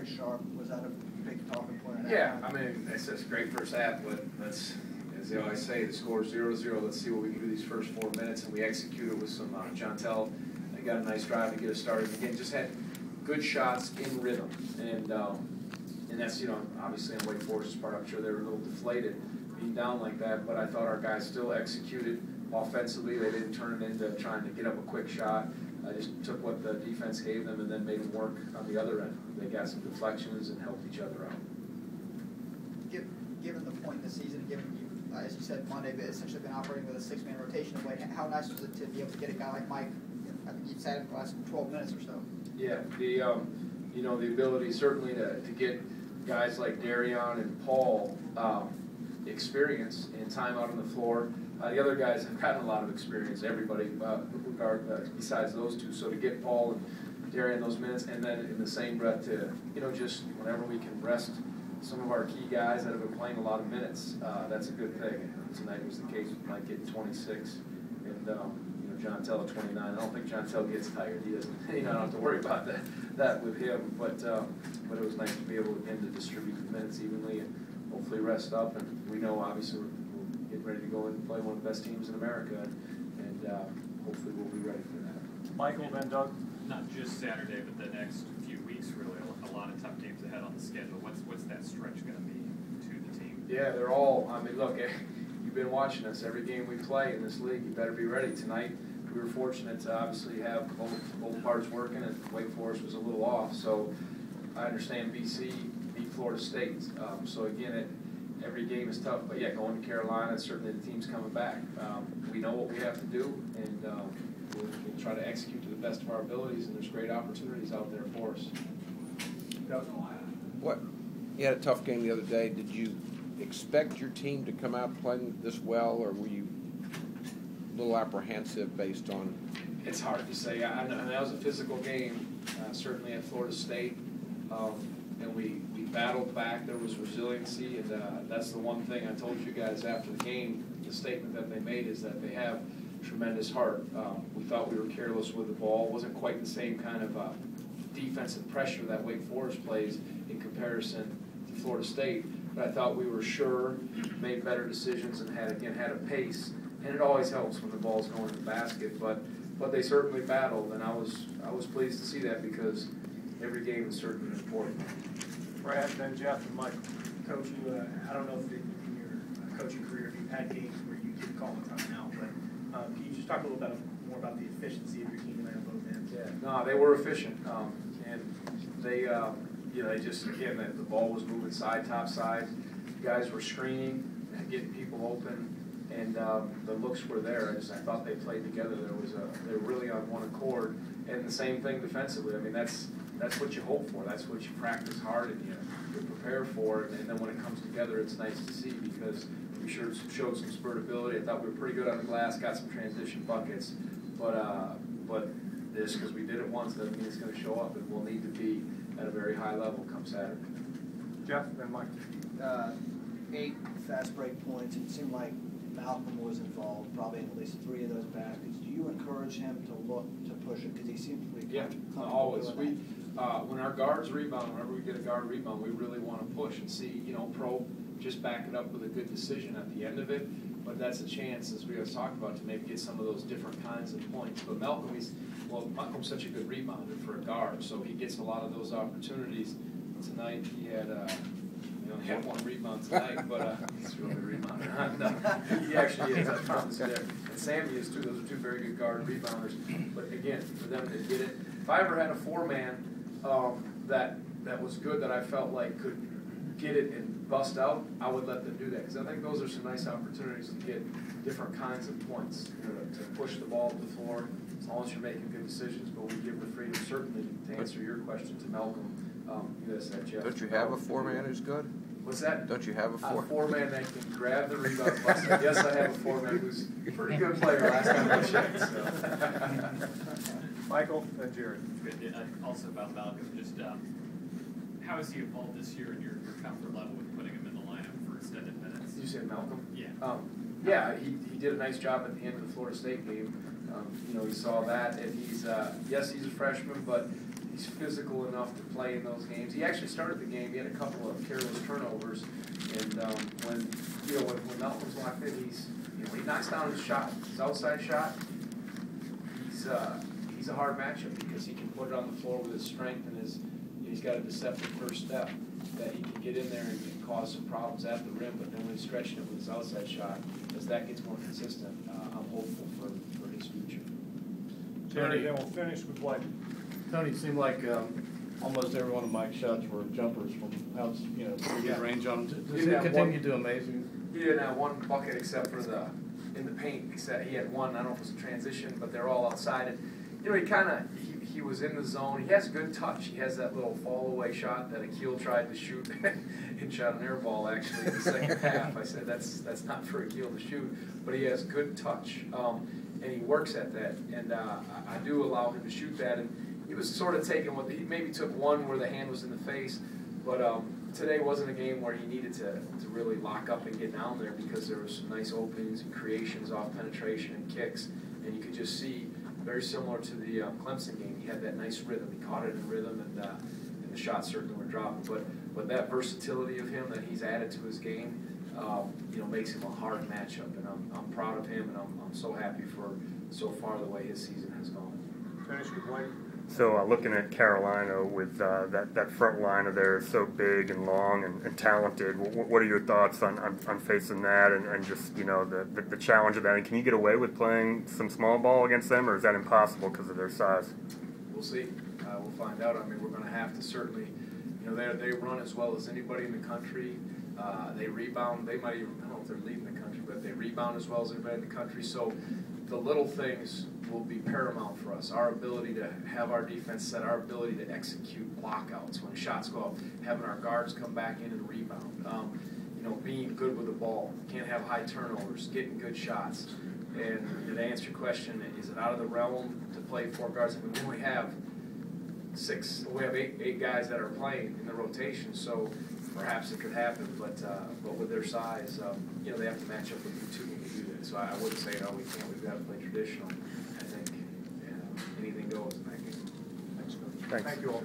sharp. Was that a big talking point? Yeah, I mean, it's a great first half, but let's, as they always say, the score is 0-0. Let's see what we can do these first 4 minutes, and we executed with some Jontel. They got a nice drive to get us started. Again, just had good shots in rhythm, and that's, you know, obviously on Wake Forest's part, I'm sure they were a little deflated being down like that, but I thought our guys still executed offensively. They didn't turn it into trying to get up a quick shot. I just took what the defense gave them and then made them work on the other end. They got some deflections and helped each other out. Given the point in the season, given you, as you said, Monday, but essentially been operating with a 6-man rotation of late, how nice was it to be able to get a guy like Mike? I think you've sat him the last 12 minutes or so. Yeah, you know, the ability certainly to get guys like Darion and Paul experience and time out on the floor. The other guys have gotten a lot of experience, everybody, besides those two. So to get Paul and Darion those minutes, and then in the same breath to, you know, just whenever we can rest some of our key guys that have been playing a lot of minutes, that's a good thing. Tonight was the case with Mike getting 26, and you know, Jontel at 29. I don't think Jontel gets tired. He doesn't. You know, I don't have to worry about that with him. But it was nice to be able again to distribute the minutes evenly and hopefully rest up. And we know obviously we're getting ready to go and play one of the best teams in America, and hopefully we'll be ready for that. Michael, then Doug. Not just Saturday, but the next few weeks, really, a lot of tough games ahead on the schedule. What's that stretch going to be to the team? Yeah, they're all, I mean, look, you've been watching us. Every game we play in this league, you better be ready. Tonight, we were fortunate to obviously have both parts working, and Wake Forest was a little off. So I understand BC beat Florida State. So again, every game is tough. But yeah, going to Carolina, certainly the team's coming back. We know what we have to do, and we'll try to execute to the best of our abilities, and there's great opportunities out there for us. What? You had a tough game the other day. Did you expect your team to come out playing this well, or were you a little apprehensive based on? It's hard to say. I know that was a physical game, certainly at Florida State, and we battled back. There was resiliency, and that's the one thing I told you guys after the game. The statement that they made is that they have tremendous heart. We thought we were careless with the ball. It wasn't quite the same kind of defensive pressure that Wake Forest plays in comparison to Florida State. But I thought we were sure, made better decisions, and had a pace. And it always helps when the ball's going in the basket. But they certainly battled, and I was pleased to see that because every game is certainly important. Brad, then Jeff, and Mike. Coach, I don't know if in your coaching career if you've had games where you did call a timeout, but can you just talk a little bit more about the efficiency of your team tonight on both ends? Yeah, no, they were efficient, and they, you know, they just again the ball was moving side, top side. Guys were screening and getting people open, and the looks were there. I thought they played together. They were really on one accord, and the same thing defensively. I mean, that's what you hope for. That's what you practice hard and you prepare for, and then when it comes together, it's nice to see because we showed some spurtability. I thought we were pretty good on the glass, got some transition buckets, but this, because we did it once, doesn't mean it's going to show up, and we'll need to be at a very high level come Saturday. Jeff, then Mike. 8 fast break points. It seemed like Malcolm was involved, probably in at least 3 of those baskets. Do you encourage him to look to push it because he seems pretty comfortable? Always. When our guards rebound, whenever we get a guard rebound, we really want to push and see, you know, just back it up with a good decision at the end of it. But that's a chance, as we always talk about, to maybe get some of those different kinds of points. But Malcolm's such a good rebounder for a guard, so he gets a lot of those opportunities. Tonight he had, he only had 1 rebound tonight, but he's a really good rebounder. No, he actually is. That's there. And Sammy is too. Those are 2 very good guard rebounders. But again, for them to get it, if I ever had a 4-man that was good, that I felt like could get it and bust out, I would let them do that because I think those are some nice opportunities to get different kinds of points, you know, to push the ball to the floor as long as you're making good decisions. But we give the freedom certainly to answer your question to Malcolm. Jeff. Don't you have a 4-man who's good? What's that? Don't you have a 4-man that can grab the rebound? Yes, I have a 4-man who's a pretty good player. Last time I checked. So. Michael, then Jared. Also about Malcolm, just how has he evolved this year, and your comfort level with putting him in the lineup for extended minutes? Did you say Malcolm? Yeah. Yeah, he did a nice job at the end of the Florida State game. You know, he saw that, and he's a freshman, but He's physical enough to play in those games. He actually started the game. He had a couple of careless turnovers, and when Malcolm's locked in, he knocks down his shot, his outside shot. He's a hard matchup because he can put it on the floor with his strength and he's got a deceptive first step that he can get in there and cause some problems at the rim. But then when he's stretching it with his outside shot, as that gets more consistent, I'm hopeful for his future. Jerry, then we'll finish with Blake. Tony, it seemed like almost every one of Mike's shots were jumpers from out, pretty good range on them. Does he continue to amaze you? He didn't have one bucket except for in the paint. Except he had one. I don't know if it was a transition, but they're all outside. And he was in the zone. He has good touch. He has that little fall away shot that Akil tried to shoot and shot an air ball actually in the second half. I said that's not for Akil to shoot, but he has good touch and he works at that. And I do allow him to shoot that. And he was sort of taking he maybe took one where the hand was in the face, but today wasn't a game where he needed to really lock up and get down there because there was some nice openings and creations off penetration and kicks, and you could just see very similar to the Clemson game. He had that nice rhythm. He caught it in rhythm, and the shots certainly were dropping. But that versatility of him that he's added to his game, makes him a hard matchup, and I'm proud of him, and I'm so happy for so far the way his season has gone. Finish with Blake. So looking at Carolina with that front line of theirs so big and long and talented, what are your thoughts on facing that and just the challenge of that? And can you get away with playing some small ball against them, or is that impossible because of their size? We'll see. We'll find out. I mean, we're going to have to certainly, they run as well as anybody in the country. They rebound. They might even, I don't know if they're leading the country, but they rebound as well as anybody in the country. So the little things will be paramount for us. Our ability to have our defense set, our ability to execute blockouts when shots go up, having our guards come back in and rebound. Being good with the ball, can't have high turnovers, getting good shots. And to answer your question, is it out of the realm to play 4 guards? I mean, we only have 6. We have 8 guys that are playing in the rotation, so perhaps it could happen. But with their size, they have to match up with you too when we do that. So I wouldn't say no, we can't. We've got to play traditional. I think anything goes in that game. Thanks. Thanks. Thank you all.